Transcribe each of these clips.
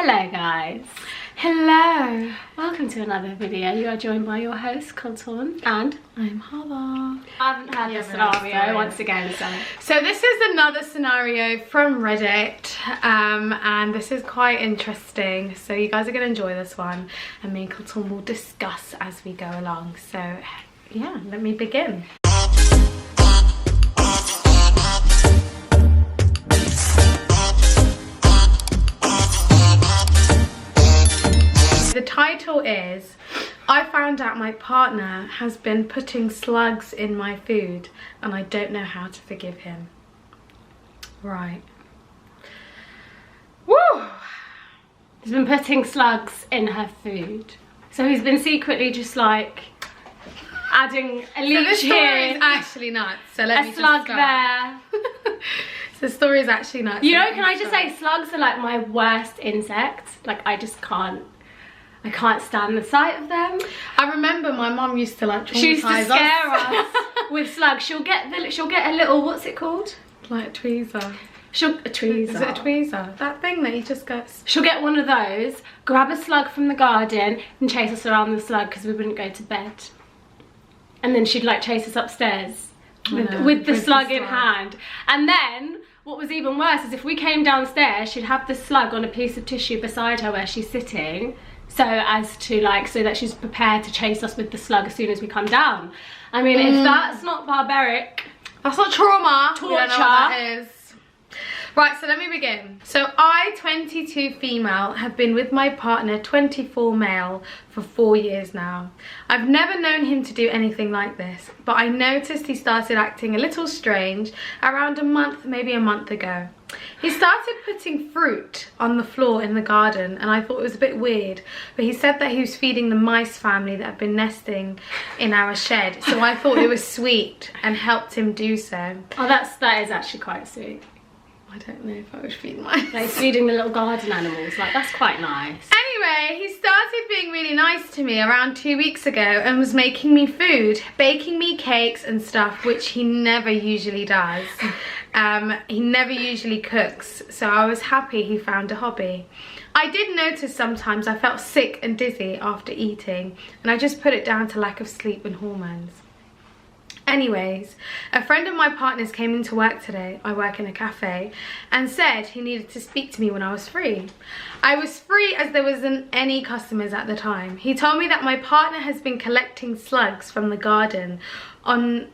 Hello guys. Hello. Welcome to another video. You are joined by your host, Colton, and I'm Hala. I haven't had the scenario once again, so this is another scenario from Reddit, and this is quite interesting. So you guys are going to enjoy this one, and me and Colton will discuss as we go along. So yeah, let me begin. The title is, I found out my partner has been putting slugs in my food and I don't know how to forgive him. Right. Woo! He's been putting slugs in her food. So he's been secretly just like adding a leech so this story here, is actually nuts. So let me a slug just there. So the story is actually nuts. You know, can I just say, slugs are like my worst insect. Like I can't stand the sight of them. I remember my mum used to like She used to traumatize scare us with slugs. She'll get a little, what's it called? Like a tweezer. A tweezer. Is it a tweezer? That thing that you just go... She'll get one of those, grab a slug from the garden and chase us around the slug because we wouldn't go to bed. And then she'd like chase us upstairs with the slug in hand. And then what was even worse is if we came downstairs, she'd have the slug on a piece of tissue beside her where she's sitting, so that she's prepared to chase us with the slug as soon as we come down. I mean, if that's not barbaric, that's not trauma. Torture. We don't know what that is. Right, so let me begin. So I, 22 female, have been with my partner, 24 male, for 4 years now. I've never known him to do anything like this, but I noticed he started acting a little strange around maybe a month ago. He started putting fruit on the floor in the garden, and I thought it was a bit weird, but he said that he was feeding the mice family that have been nesting in our shed, so I thought it was sweet and helped him do so. oh, that is actually quite sweet. I don't know if I would feed mice. Like feeding the little garden animals, like that's quite nice. Anyway, he started being really nice to me around 2 weeks ago and was making me food, baking me cakes and stuff, which he never usually does. He never usually cooks, so I was happy he found a hobby. I did notice sometimes I felt sick and dizzy after eating, and I just put it down to lack of sleep and hormones. Anyways, a friend of my partner's came into work today, I work in a cafe, and said he needed to speak to me when I was free. I was free as there wasn't any customers at the time. He told me that my partner has been collecting slugs from the garden on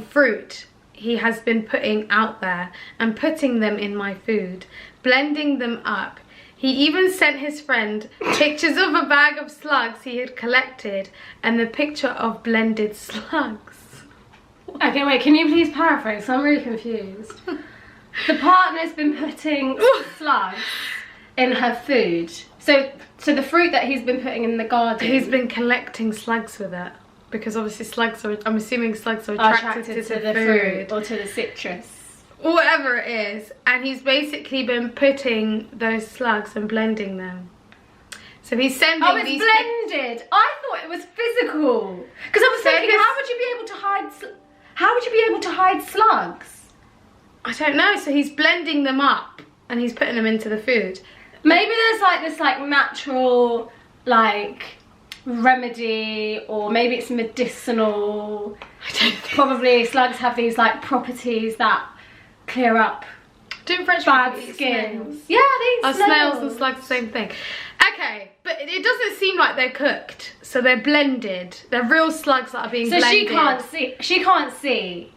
fruit he has been putting out there and putting them in my food, blending them up. He even sent his friend pictures of a bag of slugs he had collected and the picture of blended slugs. Okay, wait, can you please paraphrase? I'm really confused. The partner's been putting slugs in her food. So the fruit that he's been putting in the garden. He's been collecting slugs with it. Because obviously slugs are, I'm assuming slugs are attracted to the fruit. Or to the citrus. Or whatever it is. And he's basically been putting those slugs and blending them. So he's sending it's blended. I thought it was physical. Because I was thinking, how would you be able to hide slugs? I don't know. So he's blending them up and he's putting them into the food. Maybe there's like this like natural like remedy, or maybe it's medicinal. I don't think. Probably slugs have these like properties that clear up French bad people eat skins. snails? Yeah, these snails and slugs, the same thing. Okay, but it doesn't seem like they're cooked, so they're blended. They're real slugs that are being blended. So she can't see.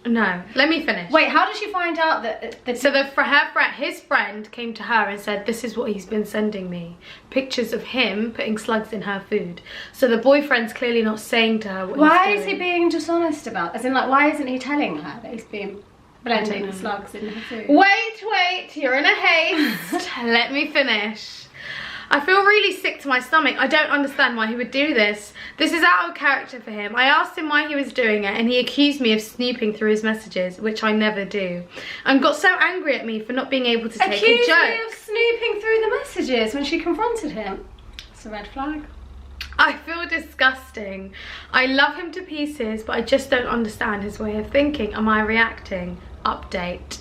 No, let me finish. Wait, how did she find out that? So his friend came to her and said, "This is what he's been sending me. Pictures of him putting slugs in her food." So the boyfriend's clearly not saying to her what he's doing. Why is he being dishonest about? As in, like, why isn't he telling her that he's been blending the slugs in her food? Wait, you're in a haste. Let me finish. I feel really sick to my stomach. I don't understand why he would do this. This is out of character for him. I asked him why he was doing it and he accused me of snooping through his messages, which I never do, and got so angry at me for not being able to take a joke. Accused me of snooping through the messages when she confronted him. It's a red flag. I feel disgusting. I love him to pieces, but I just don't understand his way of thinking. Am I reacting? Update.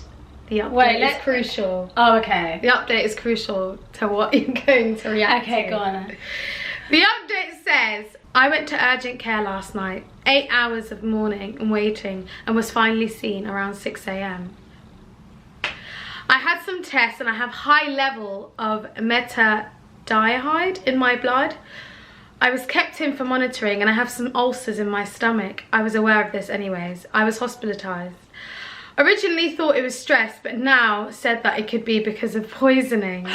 The update is crucial. Oh, okay. The update is crucial to what you're going to react to. Okay, go on. The update says, I went to urgent care last night, 8 hours of mourning and waiting, and was finally seen around 6 a.m. I had some tests and I have high level of metadihyde in my blood. I was kept in for monitoring and I have some ulcers in my stomach. I was aware of this anyways. I was hospitalized. Originally thought it was stress, but now said that it could be because of poisoning.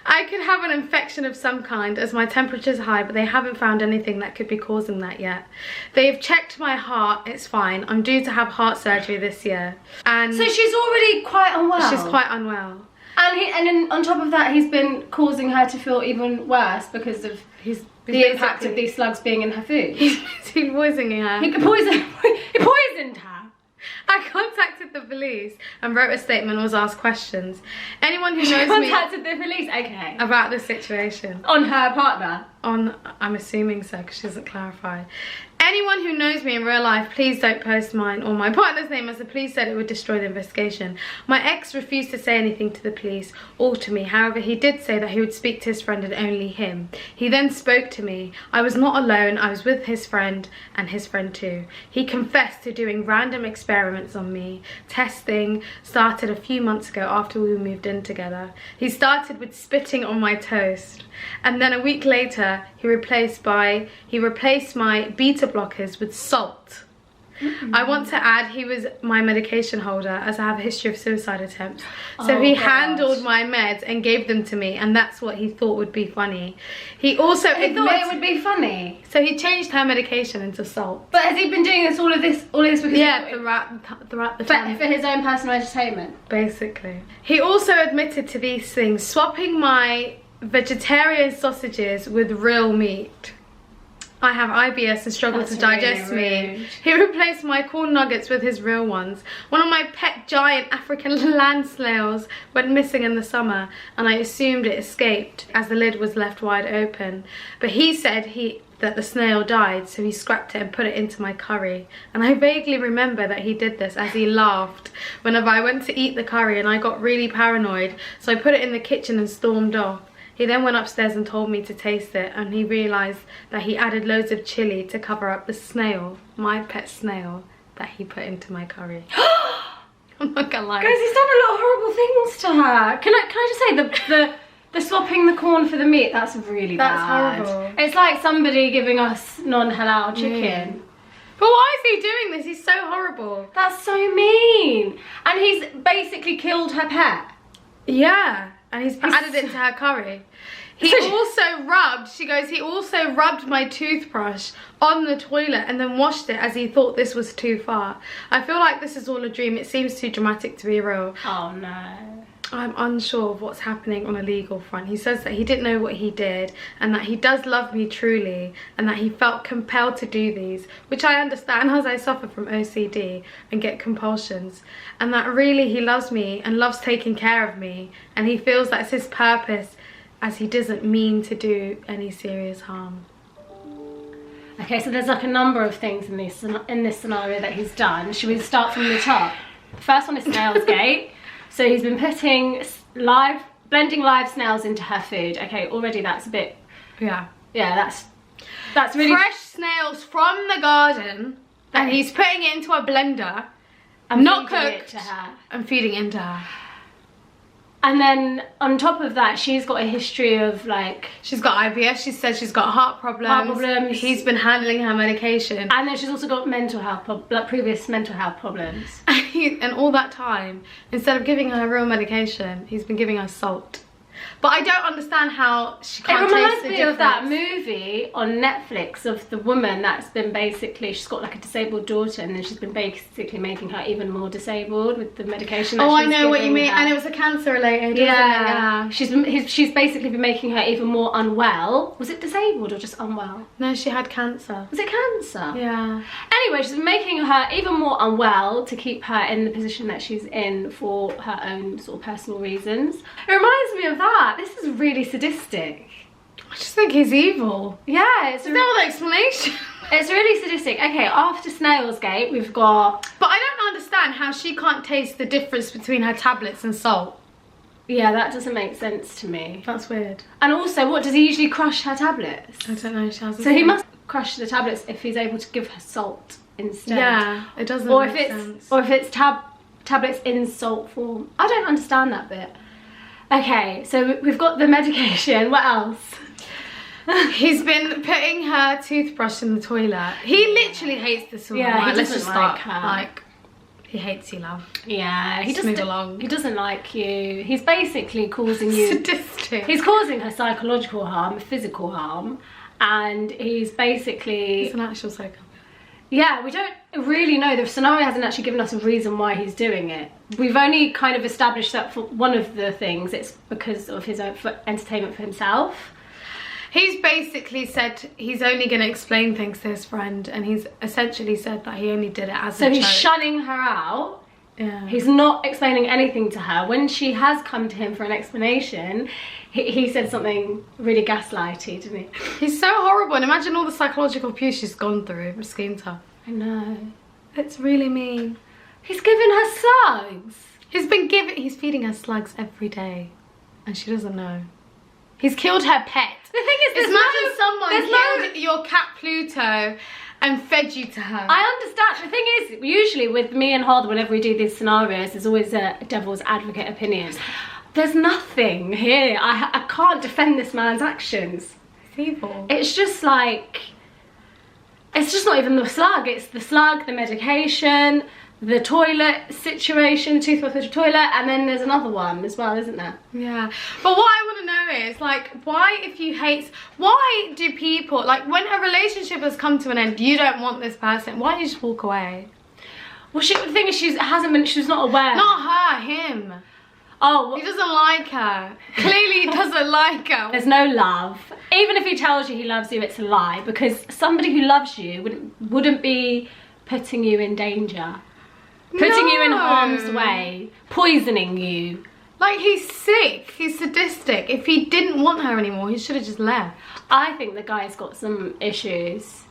I could have an infection of some kind as my temperature's high, but they haven't found anything that could be causing that yet. They have checked my heart, it's fine. I'm due to have heart surgery this year. And so she's already quite unwell? She's quite unwell. And then on top of that, he's been causing her to feel even worse because of the impact of these slugs being in her food. He's poisoning her. He poisoned her. I contacted the police and wrote a statement and was asked questions. Anyone who knows me... contacted the police? Okay. About the situation. On her partner? I'm assuming so, because she doesn't clarify. Anyone who knows me in real life, please don't post mine or my partner's name, as the police said it would destroy the investigation. My ex refused to say anything to the police or to me. However, he did say that he would speak to his friend and only him. He then spoke to me. I was not alone. I was with his friend and his friend too. He confessed to doing random experiments on me. Testing started a few months ago after we moved in together. He started with spitting on my toast. And then a week later, he replaced my beta blockers with salt. I want to add he was my medication holder, as I have a history of suicide attempts. So he handled my meds and gave them to me, and that's what he thought would be funny. He also thought it would be funny. So he changed her medication into salt. But has he been doing all of this because throughout the time for his own personal entertainment? Basically. He also admitted to these things, swapping my vegetarian sausages with real meat. I have IBS and struggle to digest me. He replaced my corn nuggets with his real ones. One of my pet giant African land snails went missing in the summer, and I assumed it escaped as the lid was left wide open. But he said that the snail died, so he scrapped it and put it into my curry. And I vaguely remember that he did this as he laughed whenever I went to eat the curry, and I got really paranoid, so I put it in the kitchen and stormed off. He then went upstairs and told me to taste it, and he realised that he added loads of chilli to cover up the snail, my pet snail, that he put into my curry. I'm not gonna lie. Guys, he's done a lot of horrible things to her. Can I just say, the swapping the corn for the meat, that's really bad. That's horrible. It's like somebody giving us non-halal chicken. But why is he doing this? He's so horrible. That's so mean. And he's basically killed her pet. Yeah. And he's added it to her curry. He also rubbed my toothbrush on the toilet and then washed it as he thought this was too far. I feel like this is all a dream. It seems too dramatic to be real. Oh no. I'm unsure of what's happening on a legal front. He says that he didn't know what he did and that he does love me truly and that he felt compelled to do these, which I understand as I suffer from OCD and get compulsions, and that really he loves me and loves taking care of me, and he feels that's his purpose as he doesn't mean to do any serious harm. Okay, so there's like a number of things in this scenario that he's done. Should we start from the top? The first one is Snail's Gate. So he's been putting blending live snails into her food. Okay, already that's a bit... Yeah, that's really... Fresh snails from the garden, and he's putting it into a blender, and not cooked, and feeding it into her. And then on top of that, she's got a history of like... She's got IBS, she said she's got heart problems. He's been handling her medication. And then she's also got mental health, previous mental health problems. And all that time, instead of giving her real medication, he's been giving her salt. But I don't understand how she can't taste the difference. It reminds me of that movie on Netflix of the woman that's been basically, she's got like a disabled daughter, and then she's been basically making her even more disabled with the medication that I know what you mean. And it was a cancer related, yeah. She's basically been making her even more unwell. Was it disabled or just unwell? No, she had cancer. Was it cancer? Yeah. Anyway, she's been making her even more unwell to keep her in the position that she's in for her own sort of personal reasons. It reminds me of that. This is really sadistic. I just think he's evil. Yeah, it's no other explanation. It's really sadistic. Okay, after Snail's Gate, we've got... But I don't understand. understand how she can't taste the difference between her tablets and salt. Yeah, that doesn't make sense to me. That's weird. And also, what, does he usually crush her tablets? I don't know, she has a So he must crush the tablets if he's able to give her salt instead. Yeah, it doesn't make sense. Or if it's tablets in salt form. I don't understand that bit. Okay, so we've got the medication. What else? He's been putting her toothbrush in the toilet. He literally hates this woman. Yeah, he Let's doesn't just like start. her. Like, he hates you, love. Yeah, he Just move along. He doesn't like you. He's basically causing you... Sadistic. He's causing her psychological harm, physical harm, and he's basically... He's an actual psychopath. Yeah, we don't really know. The scenario hasn't actually given us a reason why he's doing it. We've only kind of established that for one of the things, it's because of his own entertainment for himself. He's basically said he's only going to explain things to his friend, and he's essentially said that he only did it as a joke. So he's shunning her out. Yeah. He's not explaining anything to her. When she has come to him for an explanation, he said something really gaslighty, didn't he? He's so horrible, and imagine all the psychological abuse she's gone through. It's skin tough. I know. It's really mean. He's giving her slugs. He's feeding her slugs every day, and she doesn't know. He's killed her pet. The thing is, imagine someone killed your cat Pluto and fed you to her. I understand. The thing is, usually with me and Hodo, whenever we do these scenarios, there's always a devil's advocate opinion. There's nothing here. I can't defend this man's actions. It's evil. It's just like, it's just not even the slug. It's the slug, the medication, the toilet situation, toothbrush with the toilet, and then there's another one as well, isn't there? Yeah. But what I want to know is, like, why do people, like, when a relationship has come to an end, you don't want this person, why do you just walk away? Well, the thing is, she's not aware. Not her, him. Oh, he doesn't like her. Clearly he doesn't like her. There's no love. Even if he tells you he loves you, it's a lie, because somebody who loves you wouldn't be putting you in danger. Putting you in harm's way, poisoning you. Like, he's sick, he's sadistic. If he didn't want her anymore, he should have just left. I think the guy's got some issues.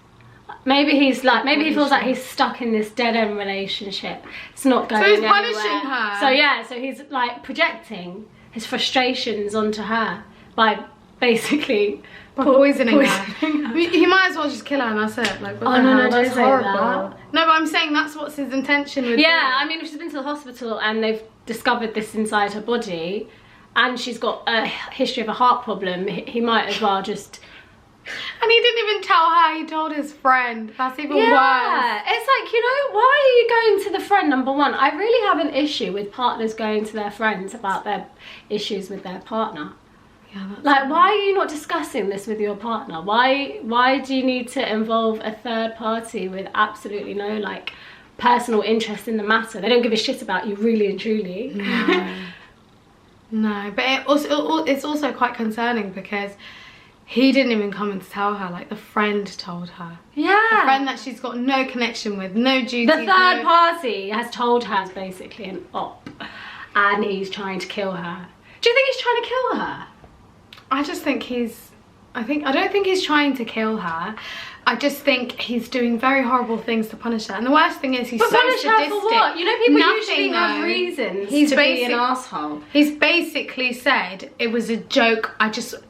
Maybe he feels like he's stuck in this dead-end relationship. It's not going anywhere. So he's punishing her. So yeah, so he's like projecting his frustrations onto her by basically poisoning her. He might as well just kill her and that's it. Like, no, that's don't say horrible. that. No, but I'm saying that's what's his intention with I mean, if she's been to the hospital and they've discovered this inside her body, and she's got a history of a heart problem, he might as well just... And he didn't even tell her, he told his friend. That's even worse. It's like, you know, why are you going to the friend, number one? I really have an issue with partners going to their friends about their issues with their partner. Yeah, that's like, why are you not discussing this with your partner? Why do you need to involve a third party with absolutely no, like, personal interest in the matter? They don't give a shit about you, really and truly. No, no, but it's also quite concerning because he didn't even come and tell her. Like, the friend told her. Yeah. The friend that she's got no connection with, no duties. The third party has told her it's basically an op, and he's trying to kill her. Do you think he's trying to kill her? I just think I don't think he's trying to kill her. I just think he's doing very horrible things to punish her. And the worst thing is he's so sadistic. Punish her for what? You know, people usually have reasons to be an asshole. He's basically said, it was a joke,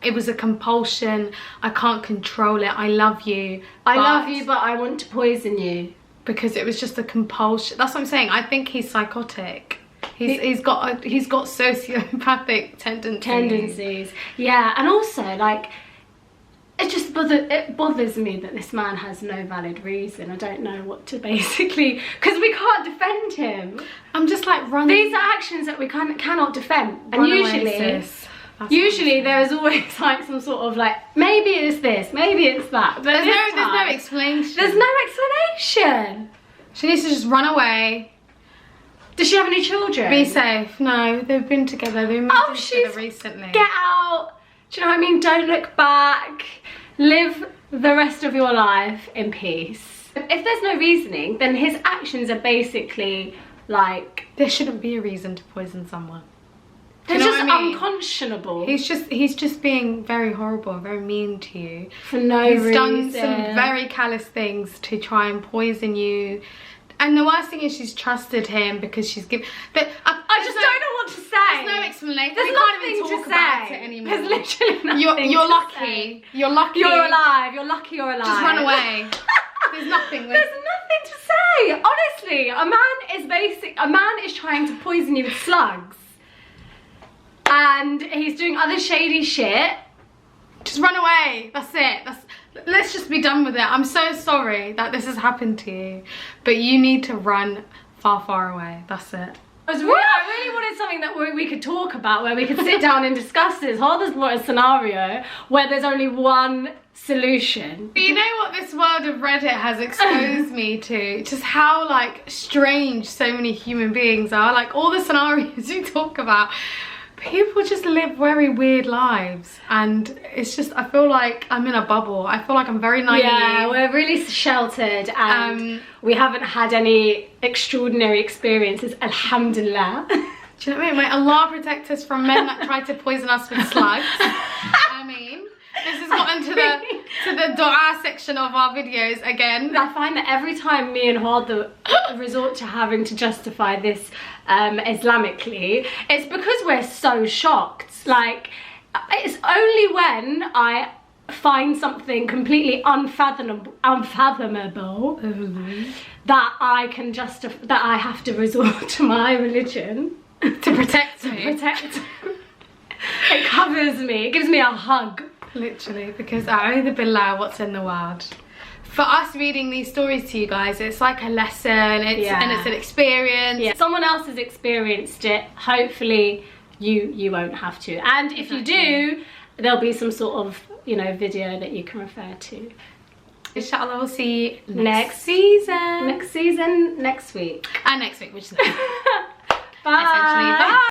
it was a compulsion, I can't control it, I love you. I love you, but I want to poison you. Because it was just a compulsion. That's what I'm saying. I think he's psychotic. He's got sociopathic tendencies. Yeah, and also, like, it bothers me that this man has no valid reason. I don't know what to basically, because we can't defend him. I'm just like, running. These are actions that we cannot defend, and usually there is always like some sort of like, maybe it's this, maybe it's that. But there's no explanation. There's no explanation. She needs to just run away. Does she have any children? Be safe. No, they've been together. They moved in together recently. Get out. Do you know what I mean? Don't look back. Live the rest of your life in peace. If there's no reasoning, then his actions are basically like... There shouldn't be a reason to poison someone. They're just unconscionable. He's just being very horrible, very mean to you. For no reason. He's done some very callous things to try and poison you And the worst thing is she's trusted him because she's given. I just don't know what to say. There's no explanation. There's we can't nothing even to talk say about it anymore. There's literally nothing. You're to lucky. say. You're lucky. You're alive. You're lucky. You're alive. Just run away. There's nothing. There's nothing to say. Honestly, a man is trying to poison you with slugs, and he's doing other shady shit. Just run away. That's it. Let's just be done with it. I'm so sorry that this has happened to you, but you need to run far, far away. That's it. I really wanted something that we could talk about, where we could sit down and discuss this. Harder's brought a scenario where there's only one solution. But you know what this world of Reddit has exposed me to? Just how like strange so many human beings are. Like all the scenarios you talk about, people just live very weird lives, and it's just, I feel like I'm in a bubble. I feel like I'm very naive. Yeah, we're really sheltered, and we haven't had any extraordinary experiences, alhamdulillah. Do you know what I mean? May Allah protect us from men that try to poison us with slugs. I mean, this has gotten to the dua section of our videos again. I find that every time me and Harder resort to having to justify this Islamically, it's because we're so shocked. Like, it's only when I find something completely unfathomable that I can justify, that I have to resort to my religion to protect me. It covers me. It gives me a hug. Literally, because a'udhu billah, what's in the world. For us reading these stories to you guys, it's like a lesson, and it's an experience. Yeah. Someone else has experienced it. Hopefully you won't have to. And if you do, there'll be some sort of, you know, video that you can refer to. Inshallah, we'll see you next season. Next season, next week. And next week, which is next. Bye. Essentially, bye.